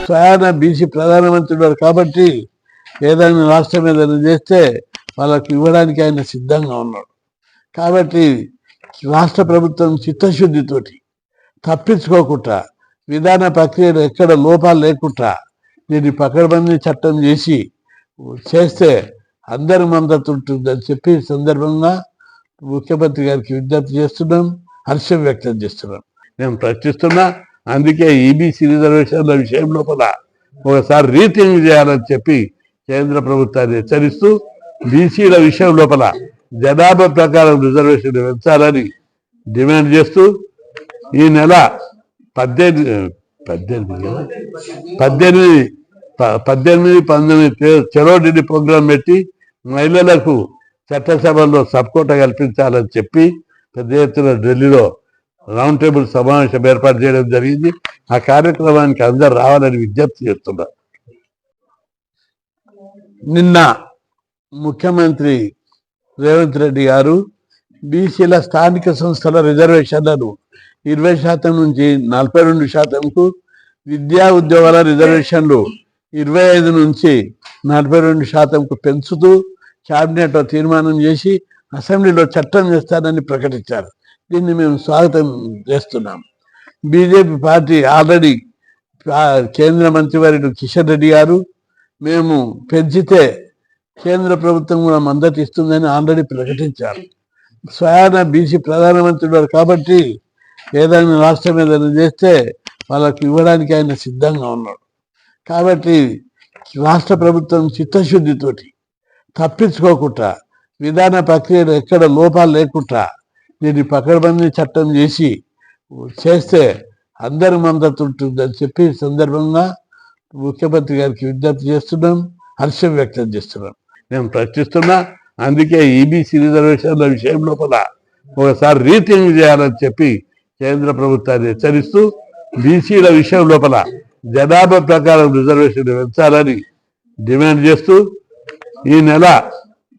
స్వయాన బీసీ ప్రధానమంత్రి ఉన్నారు కాబట్టి ఏదైనా రాష్ట్రం ఏదైనా చేస్తే వాళ్ళకి ఇవ్వడానికి ఆయన సిద్ధంగా ఉన్నాడు. కాబట్టి రాష్ట్ర ప్రభుత్వం చిత్తశుద్ధితోటి తప్పించుకోకుండా విధాన ప్రక్రియలు ఎక్కడ లోపాలు లేకుండా దీన్ని పకడ్బందీ చట్టం చేస్తే అందరి మద్దతు ఉంటుందని చెప్పి సందర్భంగా ముఖ్యమంత్రి గారికి విజ్ఞప్తి చేస్తున్నాం, హర్షం వ్యక్తం చేస్తున్నాం. నేను ప్రశ్నిస్తున్నా. అందుకే ఈబీసీ రిజర్వేషన్ల విషయం లోపల ఒకసారి రీథింక్ చేయాలని చెప్పి కేంద్ర ప్రభుత్వాన్ని హెచ్చరిస్తూ బీసీల విషయం లోపల జనాభా ప్రకారం రిజర్వేషన్ పెంచాలని డిమాండ్ చేస్తూ ఈ నెల 18-19 చలో ఢిల్లీ ప్రోగ్రాం పెట్టి మహిళలకు చట్టసభల్లో సబ్కోటా కల్పించాలని చెప్పి పెద్ద ఎత్తున ఢిల్లీలో రౌండ్ టేబుల్ సమావేశం ఏర్పాటు చేయడం జరిగింది. ఆ కార్యక్రమానికి అందరు రావాలని విజ్ఞప్తి చేస్తున్నారు. నిన్న ముఖ్యమంత్రి రేవంత్ రెడ్డి గారు బీసీల స్థానిక సంస్థల రిజర్వేషన్లను 20% నుంచి 42%కు, విద్యా ఉద్యోగాల రిజర్వేషన్లు 25 నుంచి 42%కు పెంచుతూ క్యాబినెట్లో తీర్మానం చేసి అసెంబ్లీలో చట్టం చేస్తానని ప్రకటించారు. దీన్ని మేము స్వాగతం చేస్తున్నాం. బీజేపీ పార్టీ ఆల్రెడీ కేంద్ర మంత్రివర్యుడు కిషన్ రెడ్డి గారు మేము పెంచితే కేంద్ర ప్రభుత్వం కూడా మద్దతు ఇస్తుందని ఆల్రెడీ ప్రకటించారు. స్వయాన బీసీ ప్రధానమంత్రి ఉన్నారు కాబట్టి ఏదైనా రాష్ట్రం ఏదైనా చేస్తే వాళ్ళకి ఇవ్వడానికి ఆయన సిద్ధంగా ఉన్నాడు. కాబట్టి రాష్ట్ర ప్రభుత్వం చిత్తశుద్ధితోటి తప్పించుకోకుండా విధాన ప్రక్రియలు ఎక్కడ లోపాలు లేకుండా దీన్ని పకడ్బందీ చట్టం చేస్తే అందరి మద్దతు ఉంటుందని చెప్పి సందర్భంగా ముఖ్యమంత్రి గారికి విజ్ఞప్తి చేస్తున్నాం, హర్షం వ్యక్తం చేస్తున్నాం. నేను ప్రశ్నిస్తున్నా. అందుకే ఈబీసీ రిజర్వేషన్ల విషయం లోపల ఒకసారి రీథింక్ చేయాలని చెప్పి కేంద్ర ప్రభుత్వాన్ని హెచ్చరిస్తూ బీసీల విషయం లోపల జనాభా ప్రకారం రిజర్వేషన్ పెంచాలని డిమాండ్ చేస్తూ ఈ నెల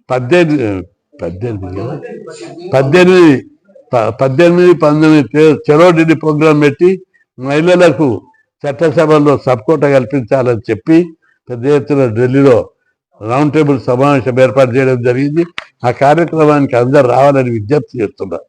18-19 చలో ఢిల్లీ ప్రోగ్రాం పెట్టి మహిళలకు చట్టసభల్లో సబ్కోటా కల్పించాలని చెప్పి పెద్ద ఎత్తున ఢిల్లీలో రౌండ్ టేబుల్ సమావేశం ఏర్పాటు చేయడం జరిగింది. ఆ కార్యక్రమానికి అందరు రావాలని విజ్ఞప్తి చేస్తున్నారు.